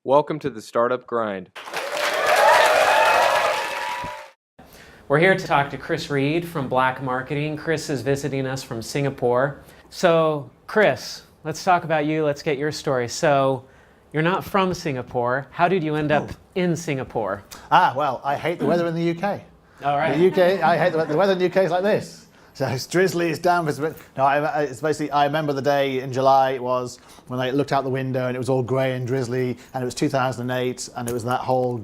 Welcome to the Startup Grind. We're here to talk to Chris Reed from Black Marketing. Chris is visiting us from Singapore. So, Chris, let's talk about you. Let's get your story. So, you're not from Singapore. How did you end up in Singapore? Well, I hate the weather in the UK. All right. The UK, I hate the weather in the UK is like this. So it's drizzly, it's damp. It's basically, I remember the day in July it was when I looked out the window and it was all grey and drizzly, and it was 2008, and it was that whole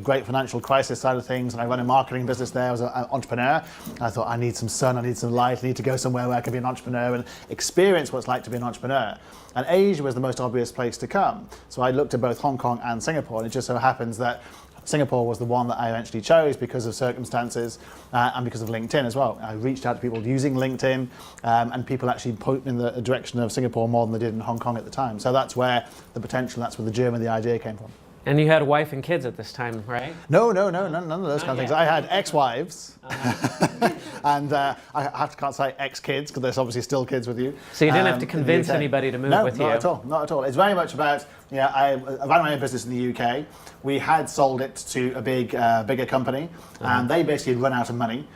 great financial crisis side of things, and I run a marketing business there. I was an entrepreneur. I thought, I need some sun, I need some light, I need to go somewhere where I can be an entrepreneur and experience what it's like to be an entrepreneur. And Asia was the most obvious place to come. So I looked at both Hong Kong and Singapore, and it just so happens that Singapore was the one that I eventually chose because of circumstances and because of LinkedIn as well. I reached out to people using LinkedIn, and people actually put in the direction of Singapore more than they did in Hong Kong at the time. So that's where the potential, that's where the germ of the idea came from. And you had a wife and kids at this time, right? No, none of those kind of things. I had ex-wives, and I can't say ex-kids because there's obviously still kids with you. So you didn't have to convince anybody to move with you? No, not at all. It's very much about, I ran my own business in the UK. We had sold it to a bigger company, and they basically had run out of money.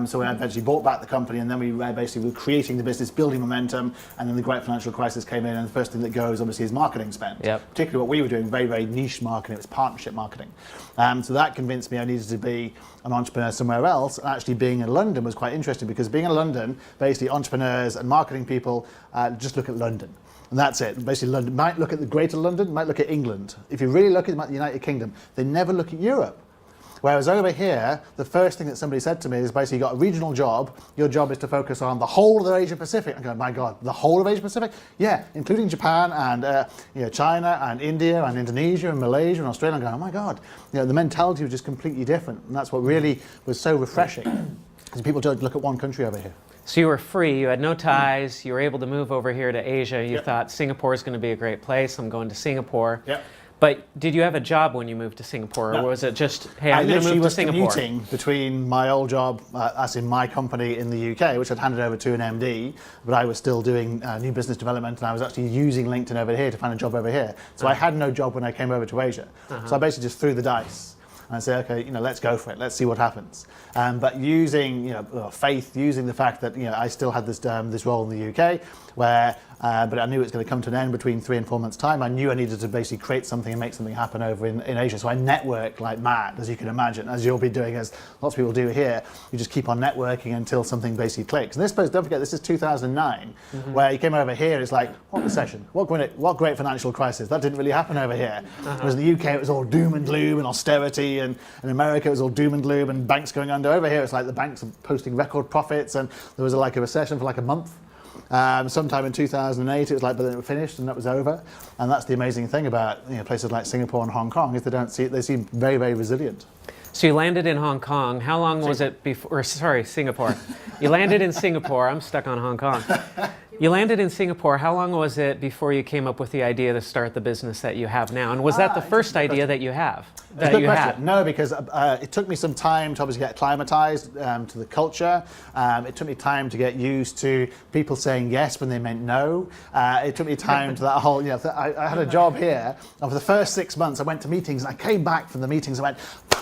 So we eventually bought back the company, and then we basically were creating the business, building momentum, and then the great financial crisis came in, and the first thing that goes obviously is marketing spend. Yep. Particularly what we were doing, very, very niche marketing, it was partnership marketing. So that convinced me I needed to be an entrepreneur somewhere else, and actually being in London was quite interesting, because being in London, basically entrepreneurs and marketing people just look at London. And that's it. Basically, London might look at the Greater London, might look at England. If you really look at the United Kingdom, they never look at Europe. Whereas over here, the first thing that somebody said to me is basically, you got a regional job, your job is to focus on the whole of the Asia Pacific. I go, my God, the whole of Asia Pacific? Yeah, including Japan and China and India and Indonesia and Malaysia and Australia. I'm going, oh my God, the mentality was just completely different. And that's what really was so refreshing, because people don't look at one country over here. So you were free, you had no ties, you were able to move over here to Asia. You thought Singapore is going to be a great place, I'm going to Singapore. Yep. But did you have a job when you moved to Singapore, or was it just, hey, I'm going to move to Singapore? I was commuting between my old job, as in my company in the UK, which I'd handed over to an MD, but I was still doing new business development, and I was actually using LinkedIn over here to find a job over here. So I had no job when I came over to Asia. So I basically just threw the dice. And I say, okay, let's go for it. Let's see what happens. But using, faith, using the fact that I still had this role in the UK, where, but I knew it was going to come to an end between 3 and 4 months' time. I knew I needed to basically create something and make something happen over in Asia. So I networked like mad, as you can imagine, as you'll be doing, as lots of people do here. You just keep on networking until something basically clicks. And don't forget, this is 2009, where you came over here. It's like, what recession? What great financial crisis? That didn't really happen over here. Whereas in the UK, it was all doom and gloom and austerity. And in America, it was all doom and gloom and banks going under. Over here, it's like the banks are posting record profits, and there was a recession for like a month. Sometime in 2008, it was like, but then it finished and that was over. And that's the amazing thing about places like Singapore and Hong Kong, is they seem very, very resilient. So you landed in Hong Kong. How long was it before, Singapore. You landed in Singapore. I'm stuck on Hong Kong. You landed in Singapore. How long was it before you came up with the idea to start the business that you have now? And was that the first idea that you had? No, because it took me some time to obviously get acclimatized to the culture. It took me time to get used to people saying yes when they meant no. It took me time to that whole, I had a job here, and for the first 6 months I went to meetings, and I came back from the meetings and went,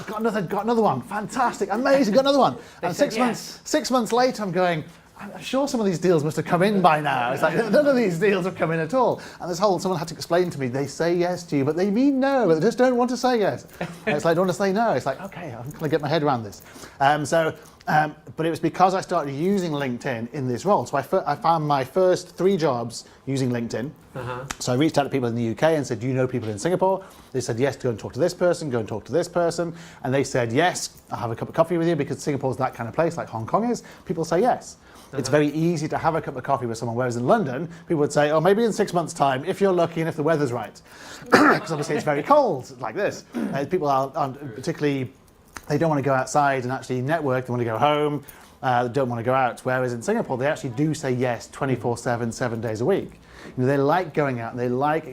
got another one, fantastic, amazing, got another one. And 6 months later I'm going, I'm sure some of these deals must have come in by now. It's like, none of these deals have come in at all. And someone had to explain to me, they say yes to you, but they mean no, but they just don't want to say yes. And it's like, I don't want to say no. It's like, okay, I'm going to get my head around this. But it was because I started using LinkedIn in this role. So I found my first 3 jobs using LinkedIn. So I reached out to people in the UK and said, do you know people in Singapore? They said, yes, go and talk to this person, go and talk to this person. And they said, yes, I'll have a cup of coffee with you, because Singapore's that kind of place, like Hong Kong is. People say yes. It's very easy to have a cup of coffee with someone, whereas in London, people would say, oh, maybe in 6 months' time, if you're lucky and if the weather's right. Because obviously it's very cold, like this. People are particularly, they don't want to go outside and actually network, they want to go home, they don't want to go out. Whereas in Singapore, they actually do say yes 24/7, 7 days a week. They like going out, and they like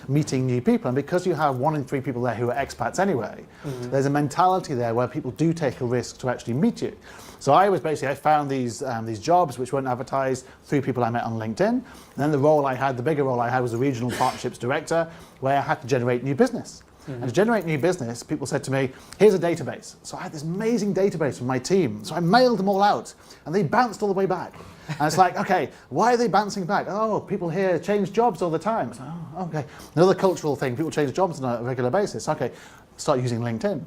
meeting new people. And because you have 1 in 3 people there who are expats anyway, there's a mentality there where people do take a risk to actually meet you. So I found these jobs which weren't advertised through people I met on LinkedIn. And then the bigger role I had was a regional partnerships director, where I had to generate new business. And to generate new business, people said to me, here's a database. So I had this amazing database from my team. So I mailed them all out, and they bounced all the way back. And it's like, okay, why are they bouncing back? Oh, people here change jobs all the time. It's like, oh, okay. Another cultural thing, people change jobs on a regular basis. Okay, start using LinkedIn.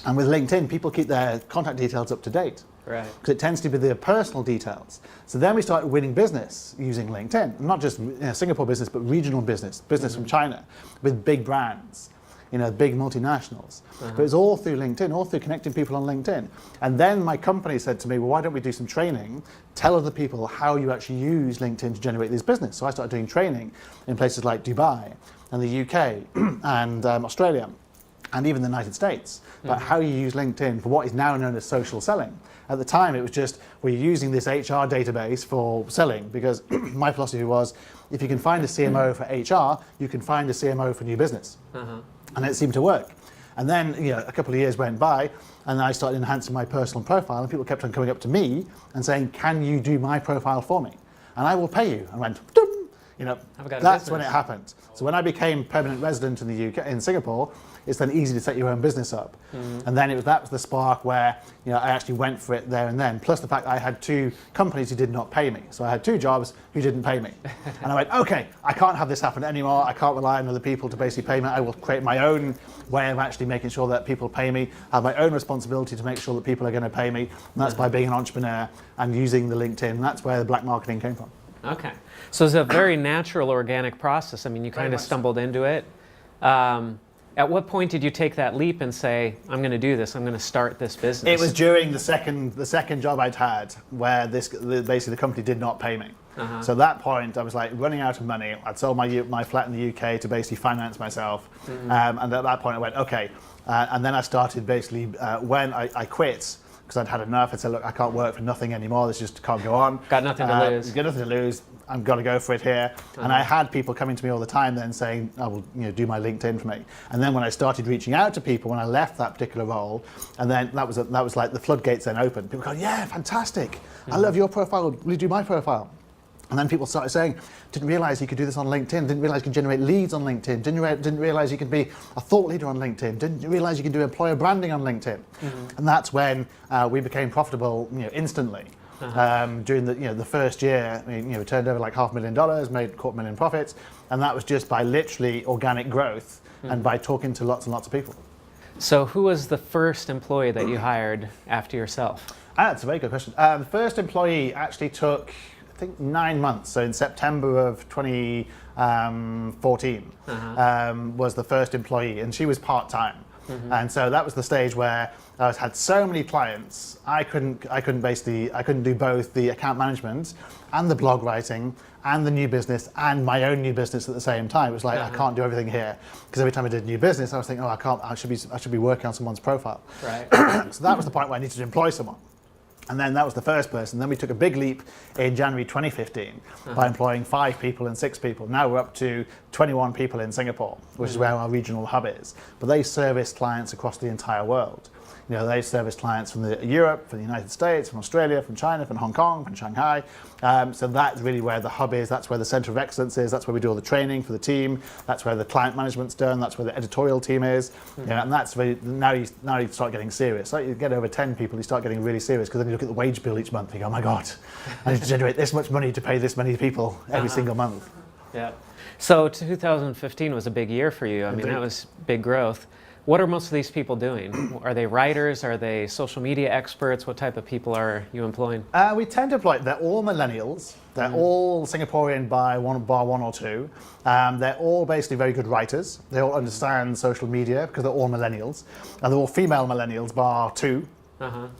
And with LinkedIn, people keep their contact details up to date. Right. Because it tends to be their personal details. So then we started winning business using LinkedIn. Not just Singapore business, but regional business from China, with big brands, big multinationals. But it's all through LinkedIn, all through connecting people on LinkedIn. And then my company said to me, well, why don't we do some training? Tell other people how you actually use LinkedIn to generate this business. So I started doing training in places like Dubai and the UK and Australia, and even the United States, about how you use LinkedIn for what is now known as social selling. At the time, it was just, we're using this HR database for selling, because my philosophy was, if you can find a CMO for HR, you can find a CMO for new business. And it seemed to work. And then a couple of years went by, and I started enhancing my personal profile, and people kept on coming up to me and saying, can you do my profile for me? And I will pay you. And I went, dum! That's when it happened. So when I became permanent resident in the UK, in Singapore, it's then easy to set your own business up. And then that was the spark where I actually went for it there and then. Plus the fact I had 2 companies who did not pay me. So I had 2 jobs who didn't pay me. And I went, okay, I can't have this happen anymore. I can't rely on other people to basically pay me. I will create my own way of actually making sure that people pay me. I have my own responsibility to make sure that people are going to pay me. And that's by being an entrepreneur and using the LinkedIn. And that's where the black marketing came from. Okay. So it's a very natural, organic process. I mean, you kind of stumbled into it. At what point did you take that leap and say, I'm going to do this, I'm going to start this business? It was during the second job I'd had, where basically the company did not pay me. So at that point, I was like running out of money. I'd sold my flat in the UK to basically finance myself. And at that point I went, okay. And then I started basically, when I quit, because I'd had enough, I said, look, I can't work for nothing anymore. This just can't go on. Got nothing to lose. Got nothing to lose. I'm going to go for it here. And I had people coming to me all the time then saying, I will do my LinkedIn for me. And then when I started reaching out to people, when I left that particular role, and then that was like the floodgates then opened. People go, yeah, fantastic. I love your profile. Will you do my profile? And then people started saying, didn't realize you could do this on LinkedIn, didn't realize you could generate leads on LinkedIn, didn't realize you could be a thought leader on LinkedIn, didn't realize you can do employer branding on LinkedIn. And that's when we became profitable instantly. During the first year, we turned over like $500,000, made $250,000 profits, and that was just by literally organic growth and by talking to lots and lots of people. So who was the first employee that you hired after yourself? That's a very good question. The first employee actually took, I think, 9 months. So in September of 2014 was the first employee, and she was part-time. And so that was the stage where I had so many clients, I couldn't do both the account management and the blog writing and the new business and my own new business at the same time. It was like, I can't do everything here, because every time I did new business, I was thinking, I should be working on someone's profile. Right. So that was the point where I needed to employ someone. And then that was the first person. Then we took a big leap in January 2015 by employing 5 people and 6 people. Now we're up to 21 people in Singapore, which is where our regional hub is. But they service clients across the entire world. They service clients from Europe, from the United States, from Australia, from China, from Hong Kong, from Shanghai. So that's really where the hub is. That's where the center of excellence is. That's where we do all the training for the team. That's where the client management's done. That's where the editorial team is. And that's really, now you start getting serious. Like you get over 10 people, you start getting really serious, because then you look at the wage bill each month and you go, oh my God, I need to generate this much money to pay this many people every single month. Yeah. So 2015 was a big year for you. I mean, that was big growth. What are most of these people doing? Are they writers? Are they social media experts? What type of people are you employing? We tend to employ, they're all millennials. They're all Singaporean by bar one or two. They're all basically very good writers. They all understand social media because they're all millennials. And they're all female millennials bar 2.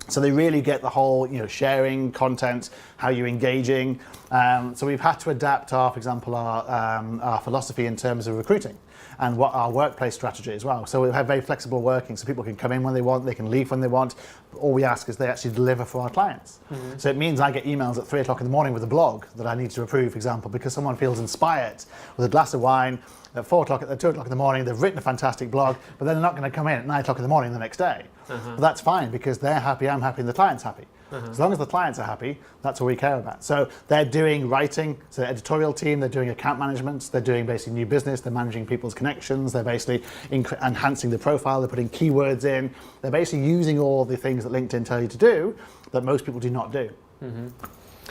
So they really get the whole, sharing content, how you're engaging. So we've had to adapt for example, our philosophy in terms of recruiting and what our workplace strategy as well. So we have very flexible working, so people can come in when they want, they can leave when they want. All we ask is they actually deliver for our clients. So it means I get emails at 3 o'clock in the morning with a blog that I need to approve, for example, because someone feels inspired with a glass of wine at 4 o'clock, at 2 o'clock in the morning, they've written a fantastic blog, but then they're not going to come in at 9 o'clock in the morning the next day. But that's fine because they're happy, I'm happy, and the client's happy. As long as the clients are happy, that's all we care about. So they're doing writing, so the editorial team, they're doing account management, they're doing basically new business, they're managing people's connections, they're basically enhancing the profile, they're putting keywords in, they're basically using all the things that LinkedIn tell you to do that most people do not do.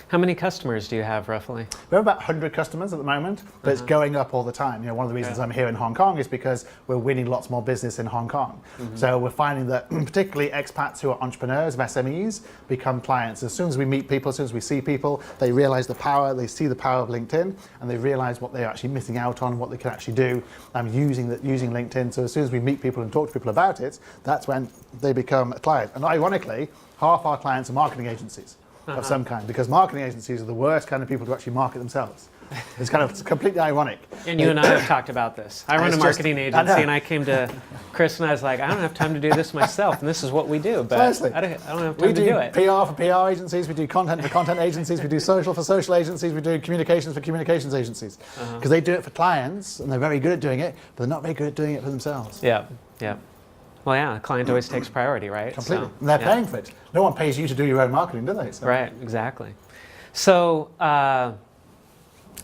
How many customers do you have roughly? We have about 100 customers at the moment, but it's going up all the time. One of the reasons I'm here in Hong Kong is because we're winning lots more business in Hong Kong. So we're finding that particularly expats who are entrepreneurs of SMEs become clients. As soon as we meet people, as soon as we see people, they realize the power, they see the power of LinkedIn, and they realize what they're actually missing out on, what they can actually do using LinkedIn. So as soon as we meet people and talk to people about it, that's when they become a client. And ironically, half our clients are marketing agencies. Of some kind, because marketing agencies are the worst kind of people to actually market themselves. It's completely ironic. And you and I have talked about this. I run a marketing agency, and I came to Chris and I was like, I don't have time to do this myself, and this is what we do, but I don't have time to do it. We do PR for PR agencies, we do content for content agencies, we do social for social agencies, we do communications for communications agencies. Because they do it for clients, and they're very good at doing it, but they're not very good at doing it for themselves. Yeah. Well, yeah, the client always takes priority, right? Completely. And they're paying for it. No one pays you to do your own marketing, do they? So. Right, exactly. So,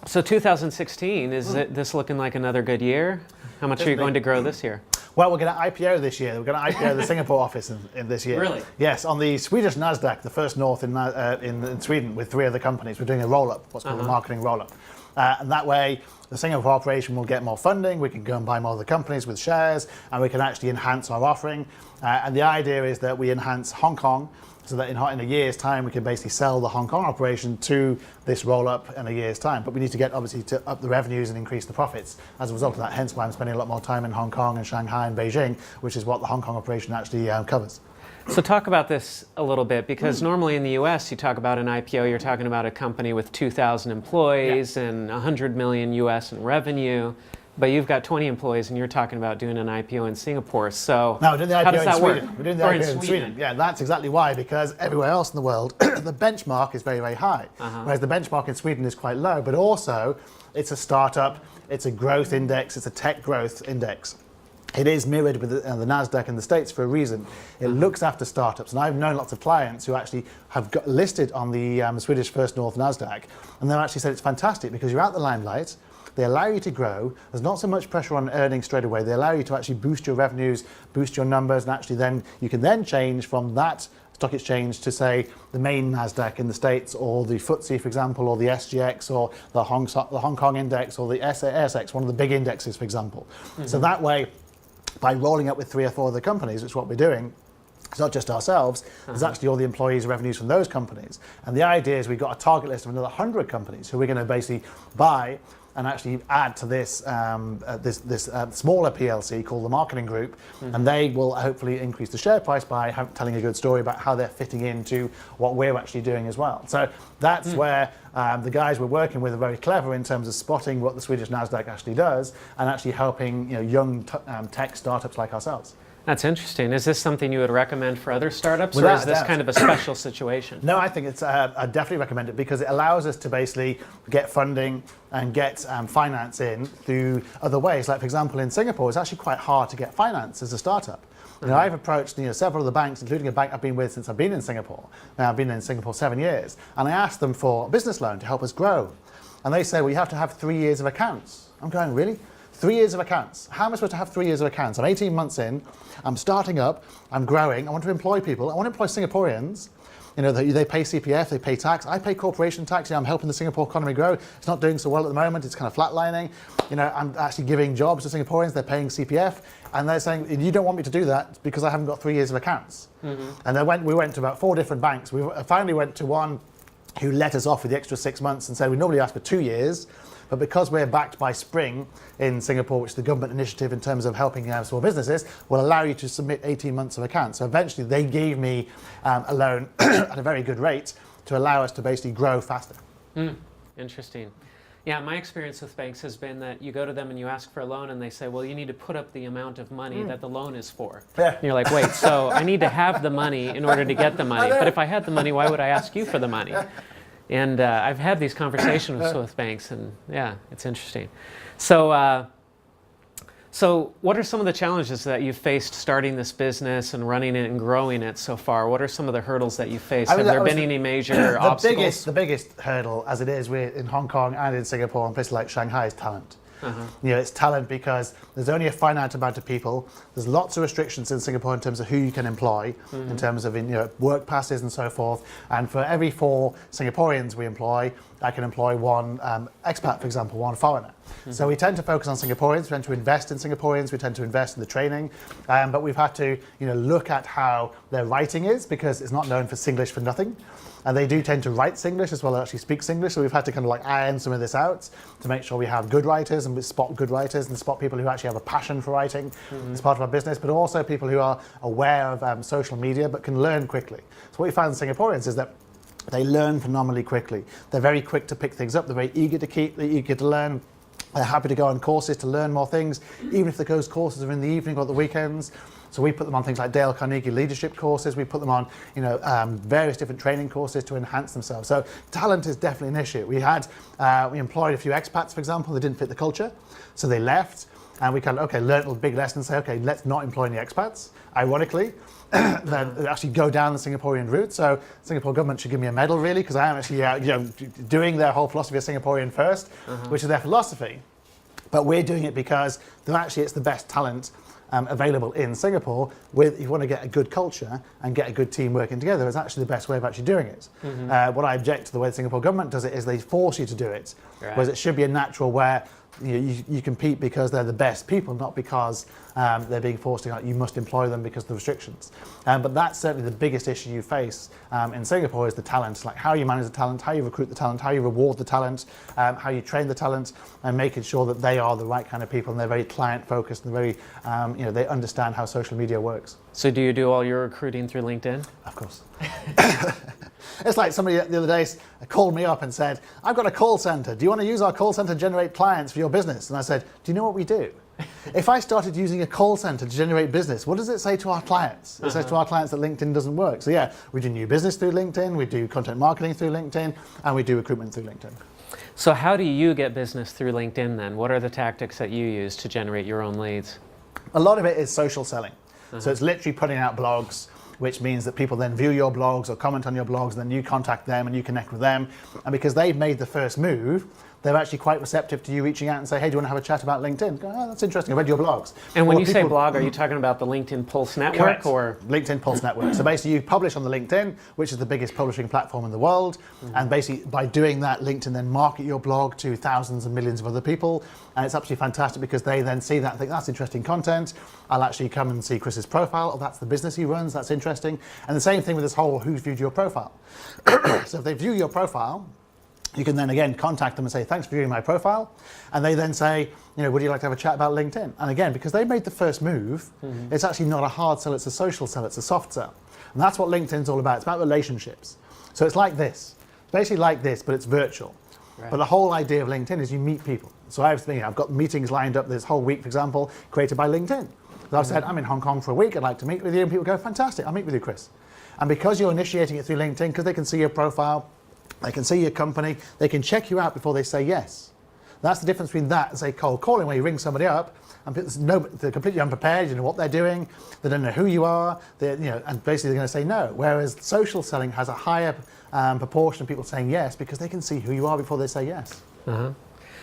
so 2016, is this looking like another good year? How much are you going to grow this year? Well, we're going to IPO this year. We're going to IPO the Singapore office in this year. Really? Yes, on the Swedish NASDAQ, the first north in Sweden with 3 other companies. We're doing a roll-up, what's called a marketing roll-up. And that way, the Singapore operation will get more funding, we can go and buy more of the companies with shares, and we can actually enhance our offering. And the idea is that we enhance Hong Kong, so that in a year's time, we can basically sell the Hong Kong operation to this roll-up in a year's time. But we need to get, obviously, to up the revenues and increase the profits as a result of that. Hence why I'm spending a lot more time in Hong Kong and Shanghai and Beijing, which is what the Hong Kong operation actually covers. So talk about this a little bit, because normally in the US, you talk about an IPO, you're talking about a company with 2,000 employees and 100 million US in revenue, but you've got 20 employees and you're talking about doing an IPO in Singapore. So no, we're doing the IPO how does that in Sweden. work? We're doing the IPO in Sweden. Yeah, that's exactly why, because everywhere else in the world, the benchmark is very, very high, whereas the benchmark in Sweden is quite low, but also it's a startup, it's a growth index, it's a tech growth index. It is mirrored with the NASDAQ in the States for a reason. It looks after startups. And I've known lots of clients who actually have got listed on the Swedish First North NASDAQ. And they've actually said it's fantastic because you're out the limelight. They allow you to grow. There's not so much pressure on earnings straight away. They allow you to actually boost your revenues, boost your numbers, and actually then you can then change from that stock exchange to, say, the main NASDAQ in the States, or the FTSE, for example, or the SGX, or the Hong Kong index, or the ASX, one of the big indexes, for example. So that way, by rolling up with 3 or 4 other companies, which is what we're doing, it's not just ourselves, there's actually all the employees' revenues from those companies. And the idea is we've got a target list of another 100 companies who we're going to basically buy and actually add to this smaller PLC called the Marketing Group, and they will hopefully increase the share price by telling a good story about how they're fitting into what we're actually doing as well. So that's where the guys we're working with are very clever in terms of spotting what the Swedish NASDAQ actually does and actually helping young tech startups like ourselves. That's interesting. Is this something you would recommend for other startups, Without or is this kind of a special situation? No, I think it's. I definitely recommend it because it allows us to basically get funding and get finance in through other ways. Like, for example, in Singapore, it's actually quite hard to get finance as a startup. I've approached several of the banks, including a bank I've been with since I've been in Singapore. Now, I've been in Singapore 7 years, and I asked them for a business loan to help us grow. And they say, well, you have to have 3 years of accounts. I'm going, really? 3 years of accounts. How am I supposed to have 3 years of accounts? I'm 18 months in, I'm starting up, I'm growing, I want to employ people, I want to employ Singaporeans. They pay CPF, they pay tax, I pay corporation tax, I'm helping the Singapore economy grow. It's not doing so well at the moment, it's kind of flatlining. I'm actually giving jobs to Singaporeans, they're paying CPF, and they're saying, you don't want me to do that because I haven't got 3 years of accounts. And we went to about 4 different banks. We finally went to one who let us off with the extra 6 months and said, we normally ask for 2 years, But because we're backed by Spring in Singapore, which is the government initiative in terms of helping small businesses, will allow you to submit 18 months of accounts. So eventually they gave me a loan at a very good rate to allow us to basically grow faster. Interesting. Yeah, my experience with banks has been that you go to them and you ask for a loan and they say, well, you need to put up the amount of money that the loan is for. Yeah. And you're like, wait, so I need to have the money in order to get the money. But if I had the money, why would I ask you for the money? And I've had these conversations with banks, and yeah, it's interesting. So what are some of the challenges that you've faced starting this business and running it and growing it so far? What are some of the hurdles that you've faced? Have there been any major obstacles? The biggest hurdle, as it is in Hong Kong and in Singapore and places like Shanghai, is talent. It's talent because there's only a finite amount of people. There's lots of restrictions in Singapore in terms of who you can employ, in terms of work passes and so forth. And for every 4 Singaporeans we employ, I can employ 1 expat, for example, 1 foreigner. So we tend to focus on Singaporeans. We tend to invest in Singaporeans. We tend to invest in the training. But we've had to look at how their writing is, because it's not known for Singlish for nothing. And they do tend to write Singlish as well as actually speak Singlish. So we've had to kind of like iron some of this out to make sure we have good writers, and we spot good writers and spot people who actually have a passion for writing as part of our business, but also people who are aware of social media but can learn quickly. So what we found in Singaporeans is that they learn phenomenally quickly. They're very quick to pick things up. They're very eager to learn. They're happy to go on courses to learn more things, even if those courses are in the evening or the weekends. So we put them on things like Dale Carnegie leadership courses. We put them on, various different training courses to enhance themselves. So talent is definitely an issue. We employed a few expats, for example, that didn't fit the culture, so they left. And we kind of learned a big lesson and say, okay, let's not employ any expats. Ironically, then actually go down the Singaporean route. So Singapore government should give me a medal, really, because I am actually doing their whole philosophy of Singaporean first, which is their philosophy. But we're doing it because it's the best talent available in Singapore. If you want to get a good culture and get a good team working together, it's actually the best way of actually doing it. What I object to the way the Singapore government does it is they force you to do it, whereas it should be a natural where you compete because they're the best people, not because they're being forced to. You must employ them because of the restrictions. But that's certainly the biggest issue you face in Singapore is the talent, like how you manage the talent, how you recruit the talent, how you reward the talent, how you train the talent, and making sure that they are the right kind of people and they're very client focused and very, they understand how social media works. So do you do all your recruiting through LinkedIn? Of course. It's like somebody the other day called me up and said, I've got a call center. Do you want to use our call center to generate clients for your business? And I said, do you know what we do? If I started using a call center to generate business, what does it say to our clients? It says to our clients that LinkedIn doesn't work. So yeah, we do new business through LinkedIn, we do content marketing through LinkedIn, and we do recruitment through LinkedIn. So how do you get business through LinkedIn then? What are the tactics that you use to generate your own leads? A lot of it is social selling. So it's literally putting out blogs, which means that people then view your blogs or comment on your blogs, and then you contact them and you connect with them. And because they've made the first move, they're actually quite receptive to you reaching out and say, hey, do you want to have a chat about LinkedIn? Go, oh, that's interesting, I read your blogs. And when you say blog, are you talking about the LinkedIn Pulse Network? Correct. Or LinkedIn Pulse Network. So basically you publish on the LinkedIn, which is the biggest publishing platform in the world. And basically by doing that, LinkedIn then market your blog to thousands and millions of other people. And it's absolutely fantastic because they then see that and think, that's interesting content. I'll actually come and see Chris's profile. Oh, that's the business he runs, that's interesting. And the same thing with this whole who's viewed your profile. So if they view your profile, you can then again contact them and say, thanks for viewing my profile. And they then say, would you like to have a chat about LinkedIn? And again, because they made the first move, it's actually not a hard sell, it's a social sell, it's a soft sell. And that's what LinkedIn's all about. It's about relationships. So it's like this, basically like this, but it's virtual. Right. But the whole idea of LinkedIn is you meet people. So I've got meetings lined up this whole week, for example, created by LinkedIn. So I've said, I'm in Hong Kong for a week, I'd like to meet with you. And people go, fantastic, I'll meet with you, Chris. And because you're initiating it through LinkedIn, because they can see your profile, they can see your company, they can check you out before they say yes. That's the difference between that and say cold calling, where you ring somebody up and they're completely unprepared, you know what they're doing, they don't know who you are, and basically they're going to say no. Whereas social selling has a higher proportion of people saying yes because they can see who you are before they say yes.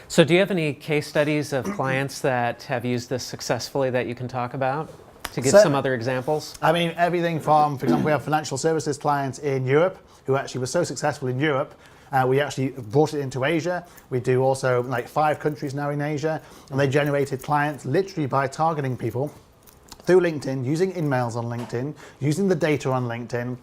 So do you have any case studies of clients that have used this successfully that you can talk about? To give some other examples? I mean, everything from, for example, we have financial services clients in Europe who actually were so successful in Europe, we actually brought it into Asia. We do also like 5 countries now in Asia, and they generated clients literally by targeting people through LinkedIn, using emails on LinkedIn, using the data on LinkedIn,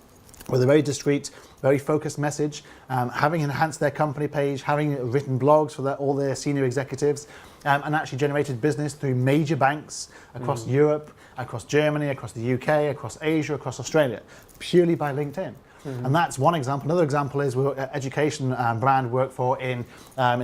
with a very discreet, very focused message, having enhanced their company page, having written blogs for all their senior executives, and actually generated business through major banks across Europe, across Germany, across the UK, across Asia, across Australia, purely by LinkedIn. And that's one example. Another example is we're an education brand we work for in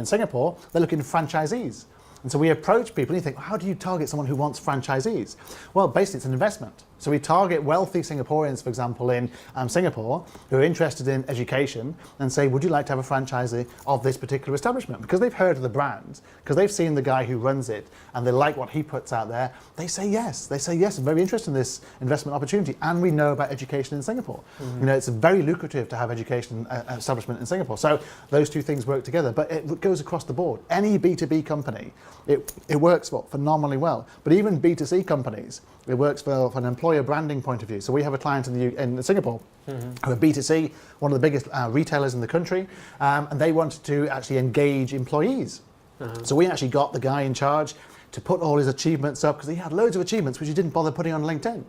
Singapore. They're looking for franchisees. And so we approach people and you think, well, how do you target someone who wants franchisees? Well, basically it's an investment. So we target wealthy Singaporeans, for example, in Singapore, who are interested in education and say, would you like to have a franchisee of this particular establishment? Because they've heard of the brand, because they've seen the guy who runs it and they like what he puts out there, they say yes. They say, yes, I'm very interested in this investment opportunity. And we know about education in Singapore. You know, it's very lucrative to have education establishment in Singapore. So those two things work together, but it goes across the board. Any B2B company, it works for phenomenally well. But even B2C companies, it works for an employer branding point of view. So we have a client in Singapore who are B2C, one of the biggest retailers in the country, and they wanted to actually engage employees. So we actually got the guy in charge to put all his achievements up, because he had loads of achievements which he didn't bother putting on LinkedIn.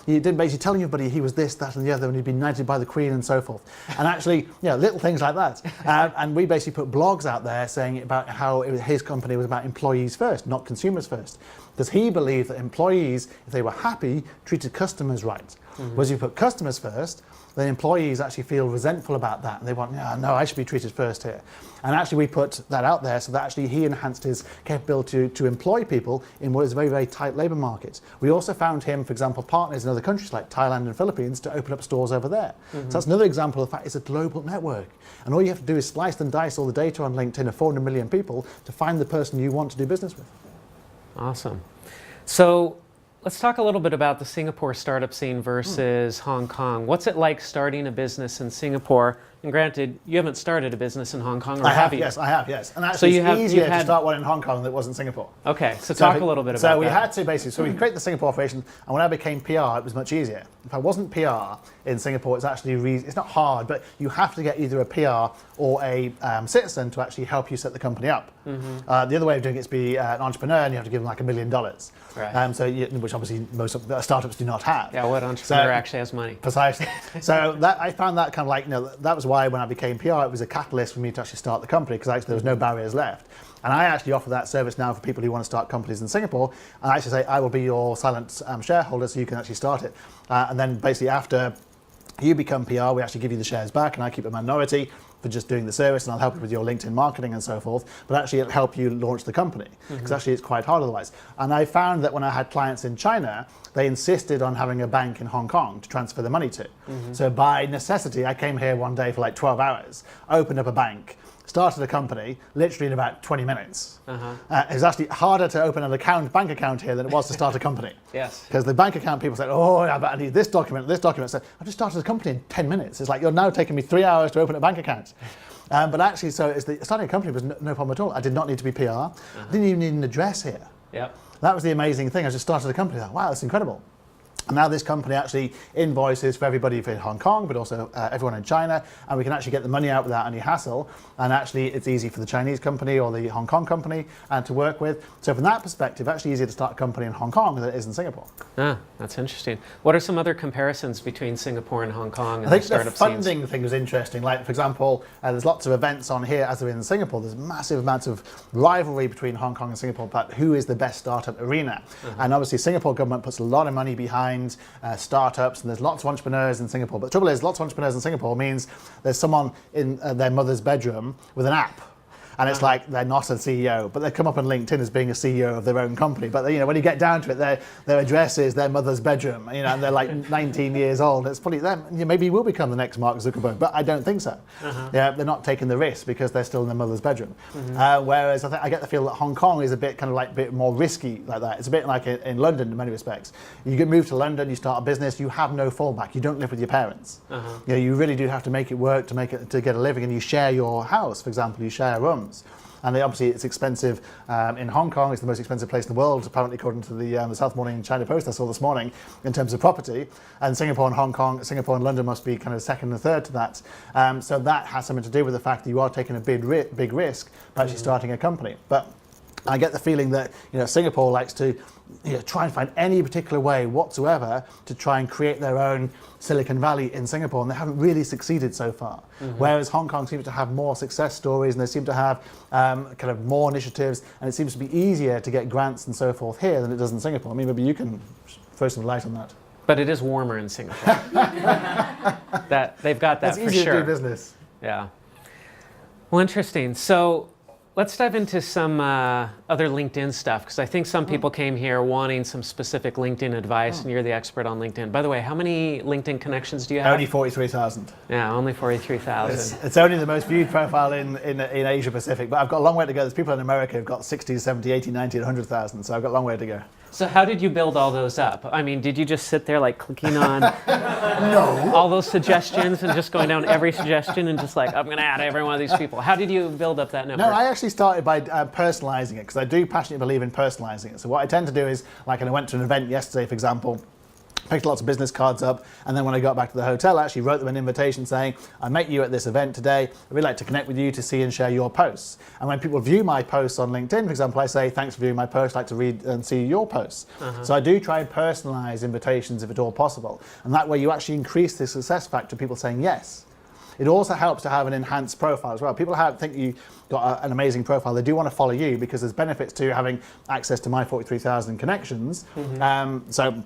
He didn't basically tell everybody he was this, that and the other, and he'd been knighted by the Queen and so forth. And actually, little things like that. And we basically put blogs out there saying about how his company was about employees first, not consumers first. Because he believed that employees, if they were happy, treated customers right. Whereas you put customers first, then employees actually feel resentful about that. And they want, no, I should be treated first here. And actually we put that out there so that actually he enhanced his capability to employ people in what is a very, very tight labour market. We also found him, for example, partners in other countries like Thailand and Philippines to open up stores over there. So that's another example of the fact it's a global network. And all you have to do is slice and dice all the data on LinkedIn of 400 million people to find the person you want to do business with. Awesome. So let's talk a little bit about the Singapore startup scene versus Hong Kong. What's it like starting a business in Singapore? And granted, you haven't started a business in Hong Kong, or have you? Yes, I have, yes. And actually, it's easier to start one in Hong Kong than it was in Singapore. Okay, so talk a little bit about that. So we had to basically, so we created the Singapore operation, and when I became PR, it was much easier. If I wasn't PR in Singapore, it's actually, it's not hard, but you have to get either a PR or a citizen to actually help you set the company up. The other way of doing it is be an entrepreneur, and you have to give them like $1 million. Right. Which obviously most of the startups do not have. Yeah, what entrepreneur actually has money? Precisely. So I found that kind of like, that was why when I became PR, it was a catalyst for me to actually start the company, because actually there was no barriers left. And I actually offer that service now for people who want to start companies in Singapore. And I actually say, I will be your silent shareholder so you can actually start it. And then basically after you become PR, we actually give you the shares back, and I keep a minority for just doing the service, and I'll help you with your LinkedIn marketing and so forth, but actually it'll help you launch the company, because actually it's quite hard otherwise. And I found that when I had clients in China, they insisted on having a bank in Hong Kong to transfer the money to. So by necessity, I came here one day for like 12 hours, opened up a bank, started a company literally in about 20 minutes. It was actually harder to open an bank account here than it was to start a company. Yes. Because the bank account people said, I need this document, this document. So I just started a company in 10 minutes. It's like, you're now taking me 3 hours to open a bank account. But actually, so starting a company was no problem at all. I did not need to be PR. I didn't even need an address here. Yep. That was the amazing thing. I just started a company. Like, wow, that's incredible. And now this company actually invoices for everybody in Hong Kong, but also everyone in China, and we can actually get the money out without any hassle. And actually, it's easy for the Chinese company or the Hong Kong company to work with. So from that perspective, actually easier to start a company in Hong Kong than it is in Singapore. Ah, that's interesting. What are some other comparisons between Singapore and Hong Kong? I think the funding thing was interesting. Like, for example, there's lots of events on here as there is in Singapore. There's massive amounts of rivalry between Hong Kong and Singapore about who is the best startup arena. And obviously, Singapore government puts a lot of money behind startups, and there's lots of entrepreneurs in Singapore. But the trouble is, lots of entrepreneurs in Singapore means there's someone in their mother's bedroom with an app. And it's like they're not a CEO, but they come up on LinkedIn as being a CEO of their own company. But when you get down to it, their address is their mother's bedroom, and they're like 19 years old. It's probably them. Maybe you will become the next Mark Zuckerberg, but I don't think so. Yeah, they're not taking the risk because they're still in their mother's bedroom. Whereas I get the feel that Hong Kong is a bit kind of like a bit more risky like that. It's a bit like in London in many respects. You get moved to London, you start a business, you have no fallback. You don't live with your parents. You really do have to make it work to get a living, and you share your house. For example, you share rooms. And obviously it's expensive in Hong Kong. It's the most expensive place in the world, apparently, according to the South Morning China Post I saw this morning, in terms of property. And Singapore and London must be kind of second and third to that. So that has something to do with the fact that you are taking a big risk by actually starting a company. But I get the feeling that Singapore likes to try and find any particular way whatsoever to try and create their own Silicon Valley in Singapore, and they haven't really succeeded so far. Whereas Hong Kong seems to have more success stories, and they seem to have kind of more initiatives, and it seems to be easier to get grants and so forth here than it does in Singapore. I mean, maybe you can throw some light on that. But it is warmer in Singapore. That they've got that It's for easier sure. to do business. Yeah. Well, interesting. So let's dive into some other LinkedIn stuff, because I think some people came here wanting some specific LinkedIn advice, and you're the expert on LinkedIn. By the way, how many LinkedIn connections do you have? Only 43,000. Yeah, only 43,000. It's only the most viewed profile in Asia Pacific, but I've got a long way to go. There's people in America who've got 60, 70, 80, 90, 100,000, so I've got a long way to go. So how did you build all those up? I mean, did you just sit there like clicking on all those suggestions and just going down every suggestion and just like, I'm going to add every one of these people? How did you build up that network? No, I actually started by personalizing it, because I do passionately believe in personalizing it. So what I tend to do is, like, I went to an event yesterday, for example, picked lots of business cards up, and then when I got back to the hotel, I actually wrote them an invitation saying, I met you at this event today. I'd really like to connect with you to see and share your posts. And when people view my posts on LinkedIn, for example, I say, thanks for viewing my post, I'd like to read and see your posts. So I do try and personalize invitations if at all possible. And that way you actually increase the success factor of people saying yes. It also helps to have an enhanced profile as well. People think you've got an amazing profile. They do want to follow you because there's benefits to having access to my 43,000 connections. So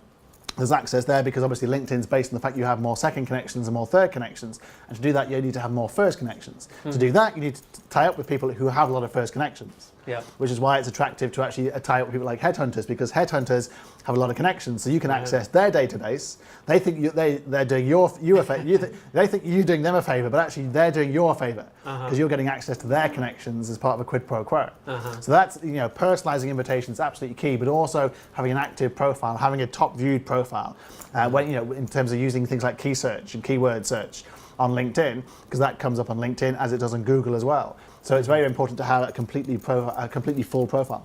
there's access there because obviously LinkedIn's based on the fact you have more second connections and more third connections. And to do that, you need to have more first connections. To do that, you need to tie up with people who have a lot of first connections. Yeah. Which is why it's attractive to actually tie up with people like headhunters, because headhunters have a lot of connections, so you can access their database. They think they're doing you a favor. They think you're doing them a favor, but actually they're doing you a favor because you're getting access to their connections as part of a quid pro quo. So that's personalizing invitations is absolutely key, but also having an active profile, having a top viewed profile. When in terms of using things like key search and keyword search on LinkedIn, because that comes up on LinkedIn as it does on Google as well. So it's very important to have a completely full profile.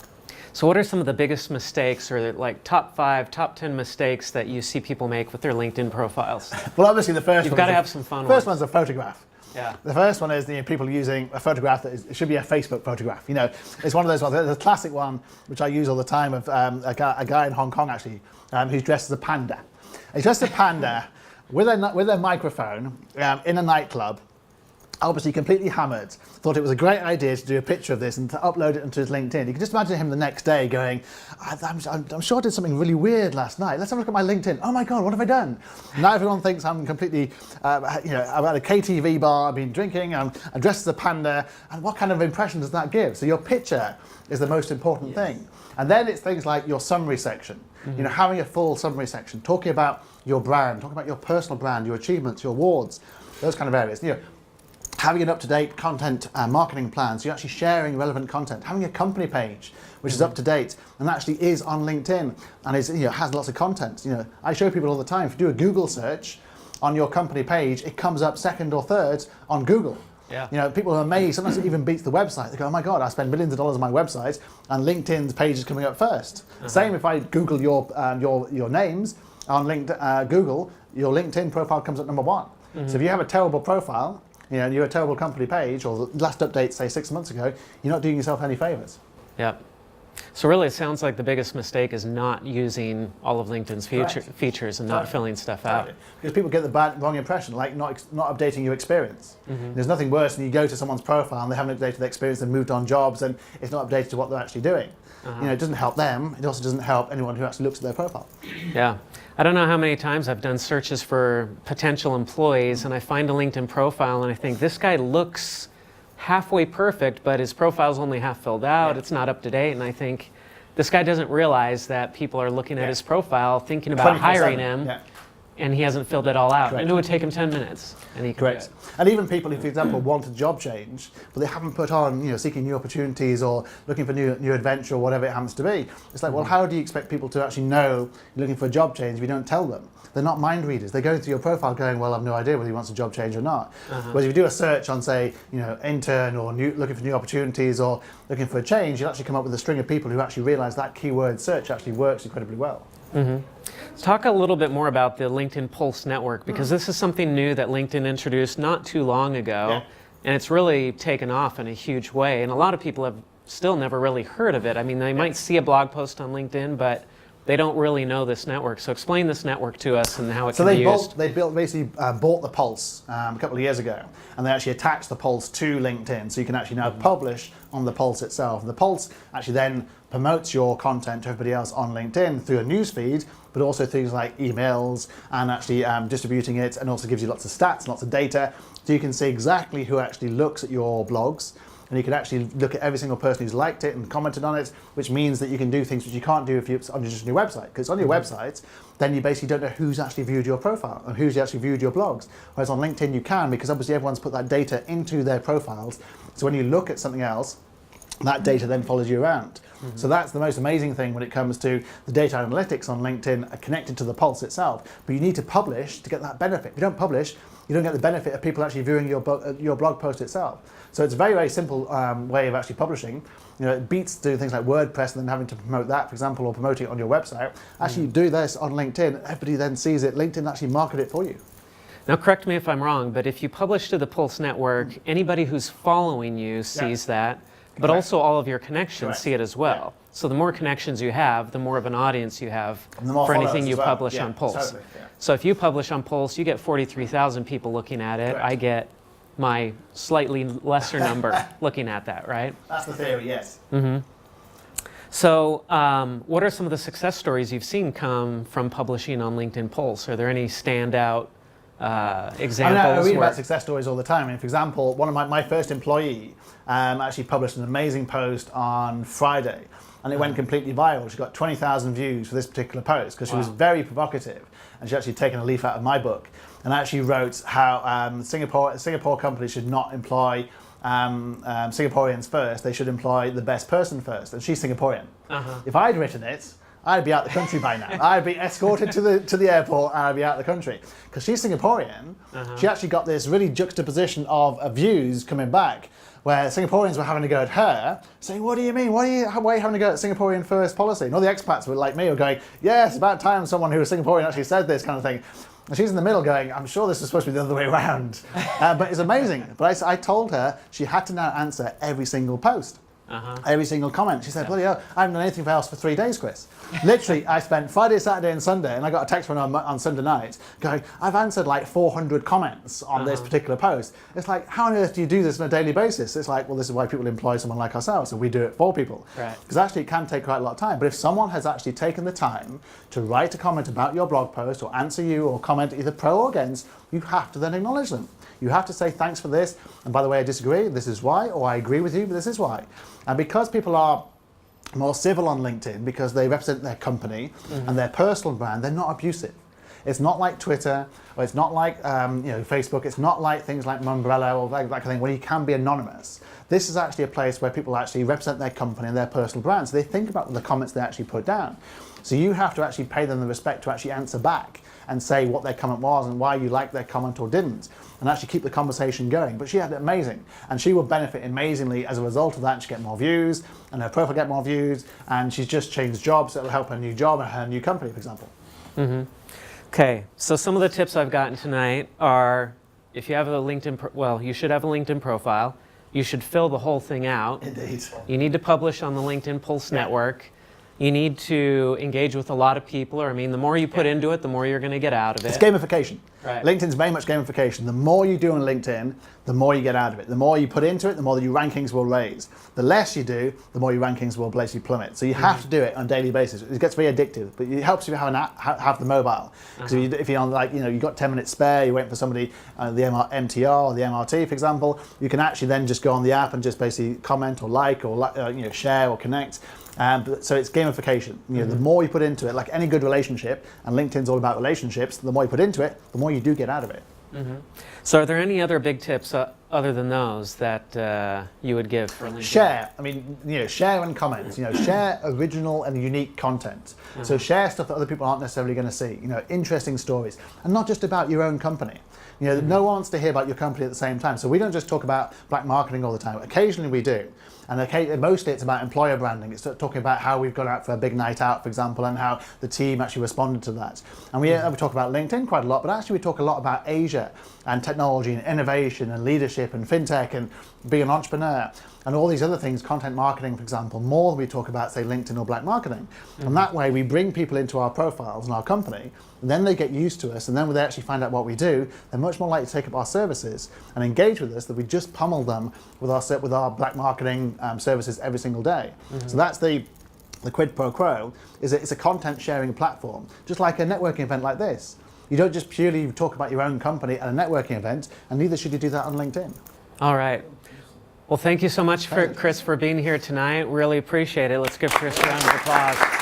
So what are some of the biggest mistakes, or like top 5, top 10 mistakes that you see people make with their LinkedIn profiles? Well, obviously the first You've got to have some fun First ones. one's a photograph. Yeah. The first one is people using a photograph that it should be a Facebook photograph. It's one of those ones. There's a classic one which I use all the time of a guy in Hong Kong actually who's dressed as a panda. He's dressed as a panda with a microphone in a nightclub. Obviously completely hammered, thought it was a great idea to do a picture of this and to upload it onto his LinkedIn. You can just imagine him the next day going, I'm sure I did something really weird last night. Let's have a look at my LinkedIn. Oh my God, what have I done? Now everyone thinks I'm completely, I'm at a KTV bar, I've been drinking, I'm dressed as a panda, and what kind of impression does that give? So your picture is the most important thing. And then it's things like your summary section. Having a full summary section, talking about your brand, talking about your personal brand, your achievements, your awards, those kind of areas. Having an up-to-date content marketing plan, so you're actually sharing relevant content. Having a company page, which is up-to-date and actually is on LinkedIn and has lots of content. I show people all the time, if you do a Google search on your company page, it comes up second or third on Google. Yeah. People are amazed. Sometimes it even beats the website. They go, oh my God, I spend millions of dollars on my website and LinkedIn's page is coming up first. Same if I Google your names on Google, your LinkedIn profile comes up number 1. So if you have a terrible profile, you're a terrible company page, or the last update, say 6 months ago, you're not doing yourself any favors. Yep. So really it sounds like the biggest mistake is not using all of LinkedIn's features and not filling stuff out. Because people get the wrong impression, like not updating your experience. There's nothing worse than you go to someone's profile and they haven't updated their experience, they've moved on jobs, and it's not updated to what they're actually doing. It doesn't help them, it also doesn't help anyone who actually looks at their profile. Yeah. I don't know how many times I've done searches for potential employees and I find a LinkedIn profile and I think this guy looks halfway perfect, but his profile's only half filled out, it's not up to date, and I think this guy doesn't realize that people are looking at his profile, thinking about hiring him, and he hasn't filled it all out. Correct. And it would take him 10 minutes, and he can do it. And even people who, for example, want a job change, but they haven't put on, seeking new opportunities or looking for new adventure or whatever it happens to be. It's like, well, how do you expect people to actually know you're looking for a job change if you don't tell them? They're not mind readers. They go through your profile going, well, I've no idea whether he wants a job change or not. Whereas if you do a search on, say, intern or looking for new opportunities or looking for a change, you'll actually come up with a string of people who actually realize that keyword search actually works incredibly well. Let's talk a little bit more about the LinkedIn Pulse Network, because this is something new that LinkedIn introduced not too long ago, and it's really taken off in a huge way. And a lot of people have still never really heard of it. I mean, they might see a blog post on LinkedIn, but they don't really know this network. So explain this network to us and how it can be used. They basically bought the Pulse a couple of years ago, and they actually attached the Pulse to LinkedIn, so you can actually now publish on the Pulse itself. The Pulse actually then promotes your content to everybody else on LinkedIn through a news feed, but also things like emails and actually distributing it, and also gives you lots of stats, lots of data, so you can see exactly who actually looks at your blogs. And you can actually look at every single person who's liked it and commented on it, which means that you can do things which you can't do if you're on just your website. Because on your website, then you basically don't know who's actually viewed your profile and who's actually viewed your blogs. Whereas on LinkedIn you can, because obviously everyone's put that data into their profiles. So when you look at something else, that data then follows you around. So that's the most amazing thing when it comes to the data analytics on LinkedIn are connected to the Pulse itself. But you need to publish to get that benefit. If you don't publish, you don't get the benefit of people actually viewing your blog post itself. So it's a very, very simple way of actually publishing. You know, it beats doing things like WordPress and then having to promote that, for example, or promoting it on your website. Actually, you do this on LinkedIn, everybody then sees it. LinkedIn actually market it for you. Now, correct me if I'm wrong, but if you publish to the Pulse Network, anybody who's following you sees that, but Correct. also all of your connections Correct. see it as well. Yeah. So the more connections you have, the more of an audience you have And the more for followers anything you as well. publish Yeah, on Pulse. totally, yeah. So if you publish on Pulse, you get 43,000 people looking at it. Correct. I get my slightly lesser number looking at that, right? That's the theory, yes. So what are some of the success stories you've seen come from publishing on LinkedIn Pulse? Are there any standout examples? I read where- about success stories all the time. I mean, for example, one of my first employee actually published an amazing post on Friday, and it went completely viral. She got 20,000 views for this particular post because she was very provocative, and she actually taken a leaf out of my book and actually wrote how Singapore companies should not employ Singaporeans first. They should employ the best person first, and she's Singaporean. If I'd written it, I'd be out the country by now. I'd be escorted to the airport and I'd be out the country. Because she's Singaporean, she actually got this really juxtaposition of views coming back where Singaporeans were having to go at her, saying, what do you mean? Why are you having to go at Singaporean first policy? And all the expats were like me were going, yeah, it's about time someone who was Singaporean actually said this kind of thing. And she's in the middle going, I'm sure this is supposed to be the other way around. But it's amazing. But I told her she had to now answer every single post. Every single comment. She said, bloody hell, I haven't done anything else for 3 days, Chris. Literally, I spent Friday, Saturday and Sunday, and I got a text from her on Sunday night going, I've answered like 400 comments on this particular post. It's like, how on earth do you do this on a daily basis? It's like, well, this is why people employ someone like ourselves, and we do it for people. Because actually it can take quite a lot of time. But if someone has actually taken the time to write a comment about your blog post or answer you or comment either pro or against, you have to then acknowledge them. You have to say thanks for this, and by the way, I disagree, this is why, or I agree with you, but this is why. And because people are more civil on LinkedIn, because they represent their company and their personal brand, they're not abusive. It's not like Twitter, or it's not like Facebook, it's not like things like Mumbrella or that kind of thing, where you can be anonymous. This is actually a place where people actually represent their company and their personal brand, so they think about the comments they actually put down. So you have to actually pay them the respect to actually answer back and say what their comment was and why you liked their comment or didn't, and actually keep the conversation going. But she had it amazing, and she will benefit amazingly as a result of that, and she get more views, and her profile get more views, and she's just changed jobs that will help her new job and her new company, for example. Okay, so some of the tips I've gotten tonight are, if you have a LinkedIn, you should have a LinkedIn profile. You should fill the whole thing out. Indeed. You need to publish on the LinkedIn Pulse Network. You need to engage with a lot of people, or I mean, the more you put into it, the more you're going to get out of it. It's gamification. Right. LinkedIn's very much gamification. The more you do on LinkedIn, the more you get out of it. The more you put into it, the more that your rankings will raise. The less you do, the more your rankings will basically plummet. So you have to do it on a daily basis. It gets very addictive, but it helps you have the mobile. Because if you're on, like, you've got 10 minutes spare, you're waiting for somebody, the MTR or the MRT, for example, you can actually then just go on the app and just basically comment or like or share or connect. So it's gamification. The more you put into it, like any good relationship, and LinkedIn's all about relationships, the more you put into it, the more you do get out of it. So are there any other big tips other than those that you would give for LinkedIn? Share. I mean, share and comment. Share original and unique content. So share stuff that other people aren't necessarily going to see. Interesting stories, and not just about your own company. No one wants to hear about your company at the same time. So we don't just talk about black marketing all the time. Occasionally we do. And mostly it's about employer branding. It's talking about how we've gone out for a big night out, for example, and how the team actually responded to that. And we talk about LinkedIn quite a lot, but actually we talk a lot about Asia and technology and innovation and leadership leadership and fintech and being an entrepreneur and all these other things, content marketing, for example, more than we talk about, say, LinkedIn or Black marketing. And that way we bring people into our profiles and our company, and then they get used to us, and then when they actually find out what we do, they're much more likely to take up our services and engage with us, that we just pummel them with our Black marketing services every single day. So that's the quid pro quo, is it's a content sharing platform, just like a networking event like this. You don't just purely talk about your own company at a networking event, and neither should you do that on LinkedIn. All right. Well, thank you so much, Chris, for being here tonight. Really appreciate it. Let's give Chris a round of applause.